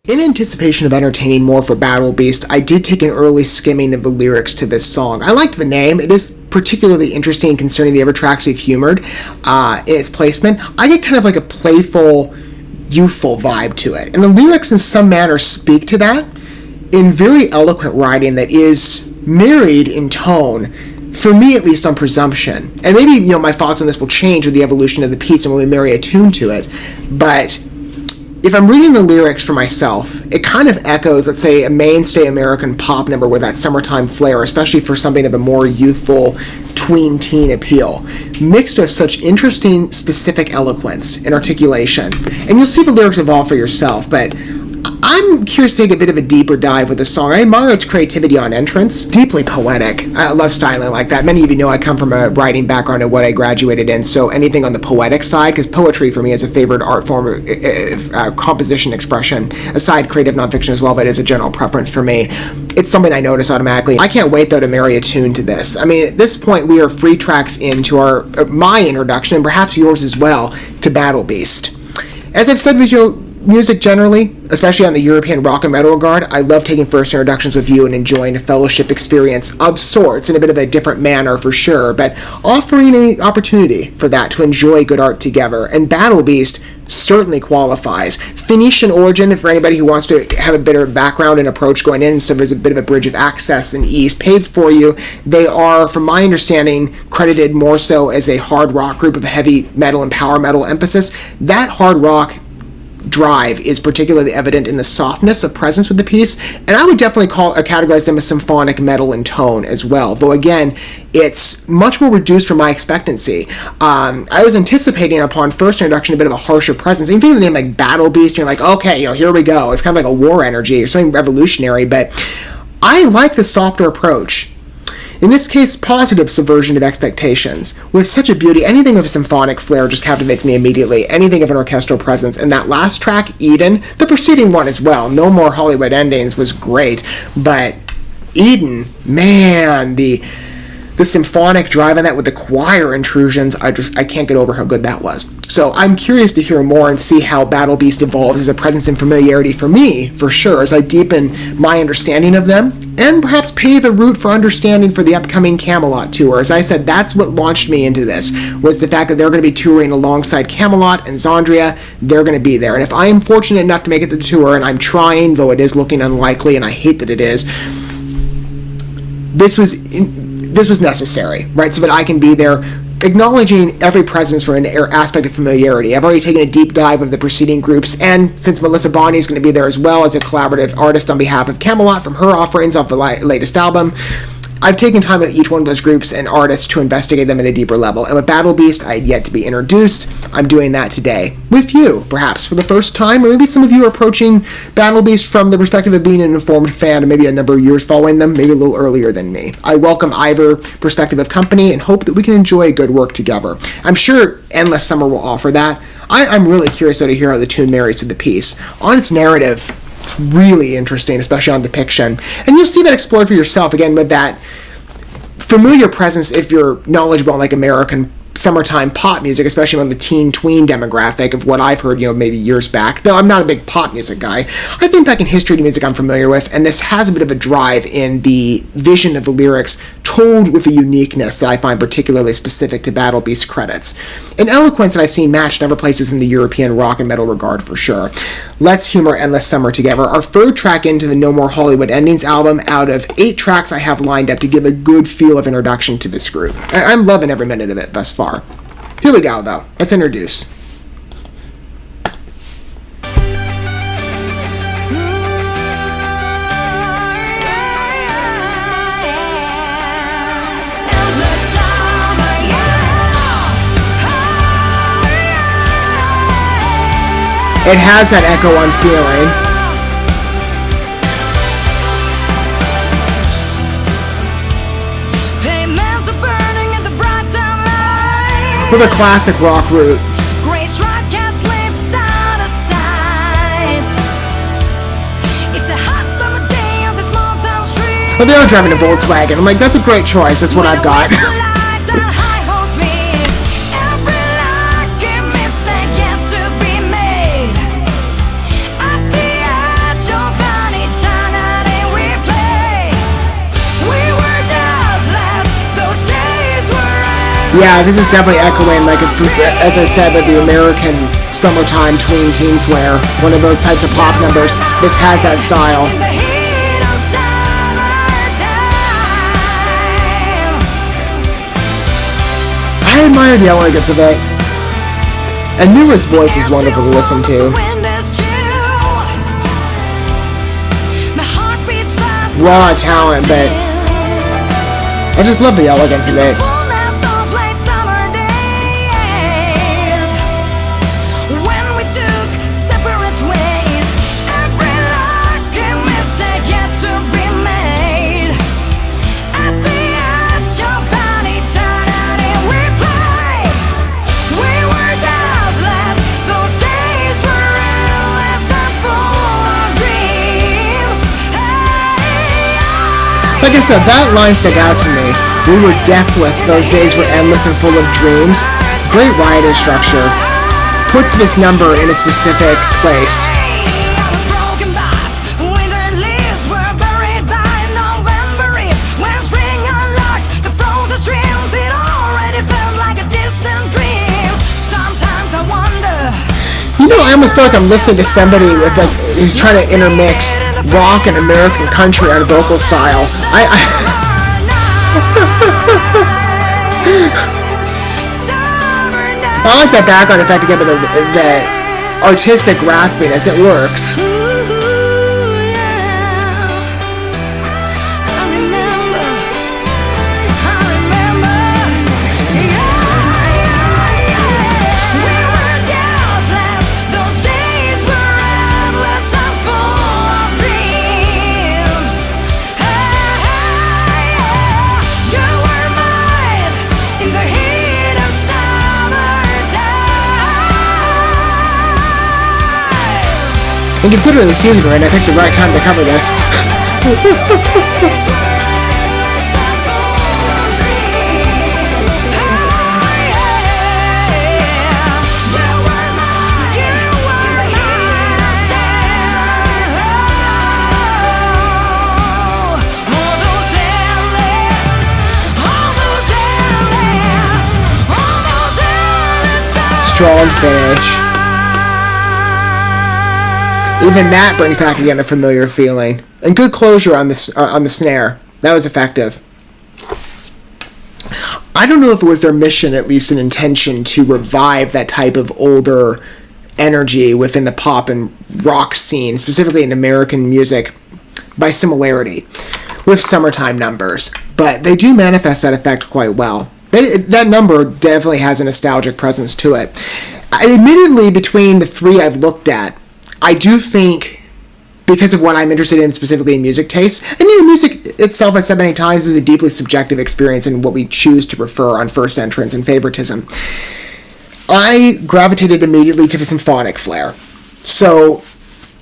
In anticipation of entertaining more for Battle Beast, I did take an early skimming of the lyrics to this song. I liked the name. It is particularly interesting concerning the other tracks we've humored in its placement. I get kind of like a playful, youthful vibe to it. And the lyrics in some manner speak to that in very eloquent writing that is married in tone, for me at least, on presumption. And maybe, my thoughts on this will change with the evolution of the piece and when we marry a tune to it. But if I'm reading the lyrics for myself, it kind of echoes, let's say, a mainstay American pop number with that summertime flair, especially for something of a more youthful tween-teen appeal, mixed with such interesting, specific eloquence and articulation. And you'll see the lyrics evolve for yourself, but I'm curious to take a bit of a deeper dive with this song. I admire its creativity on entrance. Deeply poetic. I love styling like that. Many of you know I come from a writing background of what I graduated in, so anything on the poetic side, because poetry for me is a favorite art form of composition expression, aside creative nonfiction as well, but is a general preference for me. It's something I notice automatically. I can't wait, though, to marry a tune to this. I mean, at this point, we are 3 tracks into my introduction, and perhaps yours as well, to Battle Beast. As I've said with music generally, especially on the European rock and metal regard, I love taking first introductions with you and enjoying a fellowship experience of sorts in a bit of a different manner for sure, but offering an opportunity for that to enjoy good art together. And Battle Beast certainly qualifies. Phoenician origin, for anybody who wants to have a bit of background and approach going in, so there's a bit of a bridge of access and ease paved for you. They are, from my understanding, credited more so as a hard rock group of heavy metal and power metal emphasis. That hard rock drive is particularly evident in the softness of presence with the piece, and I would definitely categorize them as symphonic metal in tone as well, though again, it's much more reduced from my expectancy. I was anticipating upon first introduction a bit of a harsher presence. Even thinking the name like Battle Beast, you're like, okay, here we go. It's kind of like a war energy or something revolutionary, but I like the softer approach. In this case, positive subversion of expectations. With such a beauty, anything with a symphonic flair just captivates me immediately. Anything of an orchestral presence. And that last track, Eden, the preceding one as well, No More Hollywood Endings, was great. But Eden, man, the symphonic drive on that with the choir intrusions, I can't get over how good that was. So I'm curious to hear more and see how Battle Beast evolves as a presence and familiarity for me, for sure, as I deepen my understanding of them, and perhaps pave a route for understanding for the upcoming Camelot tour. As I said, that's what launched me into this, was the fact that they're going to be touring alongside Camelot and Zondria. They're going to be there. And if I am fortunate enough to make it to the tour, and I'm trying, though it is looking unlikely, and I hate that it is, this was necessary, right? So that I can be there, acknowledging every presence for an aspect of familiarity. I've already taken a deep dive of the preceding groups, and since Melissa Bonney is going to be there as well as a collaborative artist on behalf of Camelot from her offerings off the latest album, I've taken time with each one of those groups and artists to investigate them at a deeper level. And with Battle Beast, I had yet to be introduced. I'm doing that today with you, perhaps for the first time, or maybe some of you are approaching Battle Beast from the perspective of being an informed fan and maybe a number of years following them, maybe a little earlier than me. I welcome either perspective of company and hope that we can enjoy good work together. I'm sure Endless Summer will offer that. I'm really curious though to hear how the tune marries to the piece. On its narrative, it's really interesting, especially on depiction. And you'll see that explored for yourself, again, with that familiar presence if you're knowledgeable on like American summertime pop music, especially on the teen tween demographic of what I've heard, maybe years back. Though I'm not a big pop music guy, I think back in history to music I'm familiar with, and this has a bit of a drive in the vision of the lyrics, told with a uniqueness that I find particularly specific to Battle Beast credits. An eloquence that I've seen matched in other places in the European rock and metal regard for sure. Let's humor Endless Summer together, our third track into the No More Hollywood Endings album out of 8 tracks I have lined up to give a good feel of introduction to this group. I'm loving every minute of it thus far. Here we go, though. Let's introduce. It has that echo on feeling. With a classic rock root. But they are driving a Volkswagen. I'm like, that's a great choice. That's what I've got. Yeah, this is definitely echoing, like, as I said, with the American summertime tween teen flair, one of those types of pop numbers. This has that style. I admire the elegance of it. And Nora's voice is wonderful to listen to. Raw talent, but I just love the elegance of it. Like I said, that line stuck out to me. We were deathless, those days were endless and full of dreams. Great writing structure. Puts this number in a specific place. You know, I almost feel like I'm listening to somebody with, like, who's trying to intermix rock and American country on a vocal style. I like that background effect to get the artistic raspiness. It works. And considering the season we're in, I picked the right time to cover this. Strong finish. Even that brings back again a familiar feeling. And good closure on the snare. That was effective. I don't know if it was their mission, at least an intention, to revive that type of older energy within the pop and rock scene, specifically in American music, by similarity with summertime numbers. But they do manifest that effect quite well. That number definitely has a nostalgic presence to it. Admittedly, between the three I've looked at, I do think, because of what I'm interested in specifically in music taste, and music itself, I've said many times, is a deeply subjective experience in what we choose to prefer on first entrance and favoritism. I gravitated immediately to the symphonic flair. So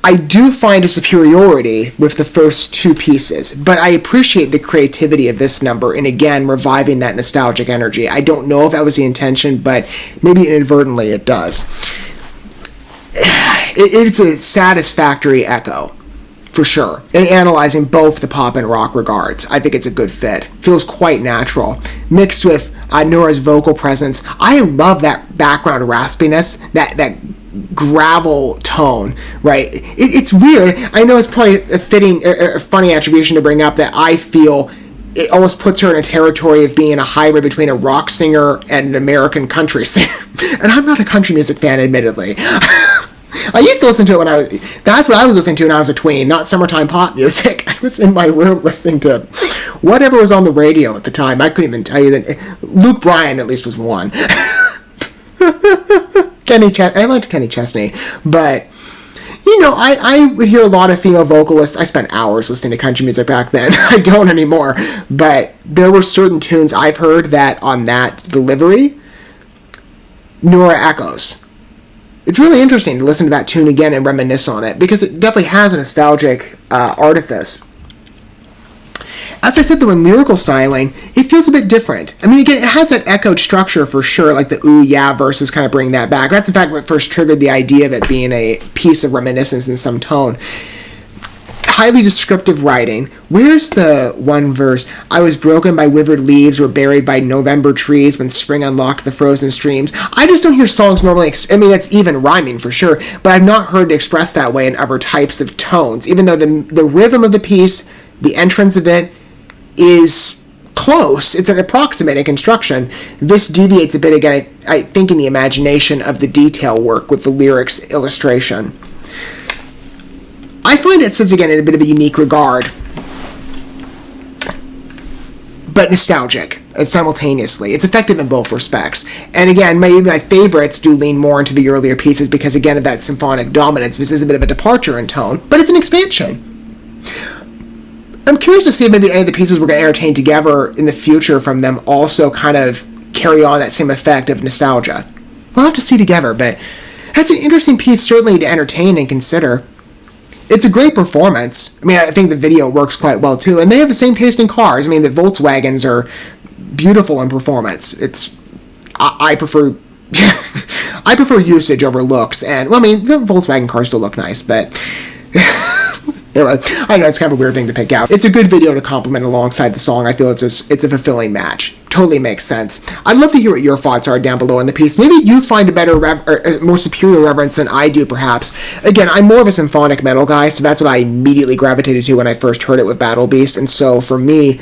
I do find a superiority with the first two pieces, but I appreciate the creativity of this number in, again, reviving that nostalgic energy. I don't know if that was the intention, but maybe inadvertently it does. It's a satisfactory echo, for sure. In analyzing both the pop and rock regards, I think it's a good fit. Feels quite natural. Mixed with Nora's vocal presence, I love that background raspiness, that gravel tone, right? It's weird. I know it's probably a fitting, a funny attribution to bring up that I feel it almost puts her in a territory of being a hybrid between a rock singer and an American country singer. And I'm not a country music fan, admittedly. I used to listen to it that's what I was listening to when I was a tween, not summertime pop music. I was in my room listening to whatever was on the radio at the time. I couldn't even tell you that. Luke Bryan, at least, was one. I liked Kenny Chesney, but I would hear a lot of female vocalists. I spent hours listening to country music back then. I don't anymore, but there were certain tunes I've heard that on that delivery, Nora echoes. It's really interesting to listen to that tune again and reminisce on it, because it definitely has a nostalgic artifice. As I said, though, in lyrical styling, it feels a bit different. I mean, again, it has that echoed structure for sure, like the ooh, yeah verses kind of bring that back. That's, in fact, what first triggered the idea of it being a piece of reminiscence in some tone. highly descriptive writing. Where's the one verse? I was broken by withered leaves, were buried by November trees when spring unlocked the frozen streams. I just don't hear songs normally, I mean, that's even rhyming for sure, but I've not heard it expressed that way in other types of tones, even though the rhythm of the piece, the entrance of it, is close. It's an approximating construction. This deviates a bit, again, I think, in the imagination of the detail work with the lyrics illustration. I find it sits, again, in a bit of a unique regard, but nostalgic simultaneously. It's effective in both respects. And again, maybe my favorites do lean more into the earlier pieces because, again, of that symphonic dominance. This is a bit of a departure in tone, but it's an expansion. I'm curious to see if maybe any of the pieces we're going to entertain together in the future from them also kind of carry on that same effect of nostalgia. We'll have to see together, but that's an interesting piece certainly to entertain and consider. It's a great performance. I mean, I think the video works quite well too, and they have the same taste in cars. I mean, the Volkswagens are beautiful in performance. I prefer I prefer usage over looks, and well, I mean, the Volkswagen cars still look nice, but I know it's kind of a weird thing to pick out. It's a good video to complement alongside the song. I feel it's a fulfilling match. Totally makes sense. I'd love to hear what your thoughts are down below in the piece. Maybe you find a better, or more superior reverence than I do, perhaps. Again, I'm more of a symphonic metal guy, so that's what I immediately gravitated to when I first heard it with Battle Beast, and so for me,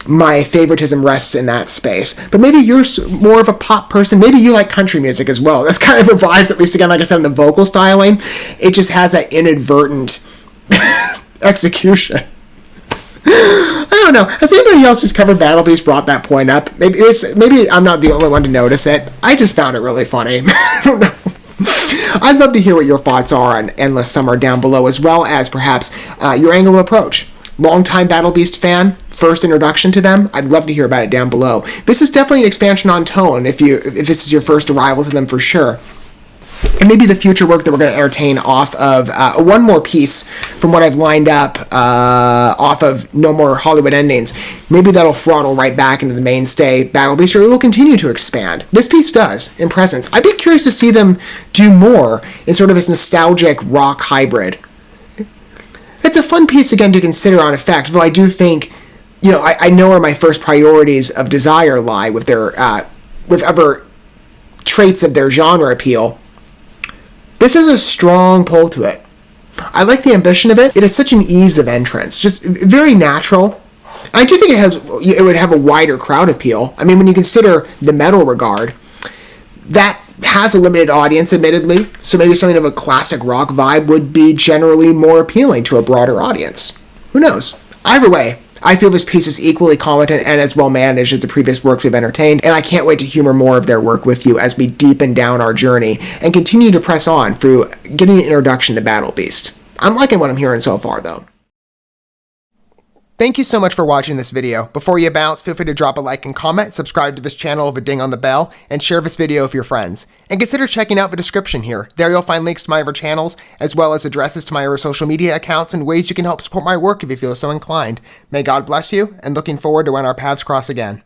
my favoritism rests in that space. But maybe you're more of a pop person. Maybe you like country music as well. That's kind of the vibes, at least, again, like I said, in the vocal styling. It just has that inadvertent execution. I don't know. Has anybody else who's covered Battle Beast brought that point up? Maybe I'm not the only one to notice it. I just found it really funny. I don't know. I'd love to hear what your thoughts are on Endless Summer down below, as well as perhaps your angle of approach. Longtime Battle Beast fan, first introduction to them, I'd love to hear about it down below. This is definitely an expansion on tone if this is your first arrival to them for sure. And maybe the future work that we're going to entertain off of one more piece from what I've lined up off of No More Hollywood Endings. Maybe that'll throttle right back into the mainstay Battle Beast, or it will continue to expand. This piece does, in presence. I'd be curious to see them do more in sort of this nostalgic rock hybrid. It's a fun piece, again, to consider on effect, though I do think, I know where my first priorities of Desire lie with their, with other traits of their genre appeal. This has a strong pull to it. I like the ambition of it. It has such an ease of entrance, just very natural. I do think it would have a wider crowd appeal. I mean, when you consider the metal regard, that has a limited audience, admittedly, so maybe something of a classic rock vibe would be generally more appealing to a broader audience. Who knows? Either way, I feel this piece is equally competent and as well managed as the previous works we've entertained, and I can't wait to humor more of their work with you as we deepen down our journey and continue to press on through getting an introduction to Battle Beast. I'm liking what I'm hearing so far, though. Thank you so much for watching this video. Before you bounce, feel free to drop a like and comment, subscribe to this channel with a ding on the bell, and share this video with your friends. And consider checking out the description here. There you'll find links to my other channels, as well as addresses to my other social media accounts and ways you can help support my work if you feel so inclined. May God bless you, and looking forward to when our paths cross again.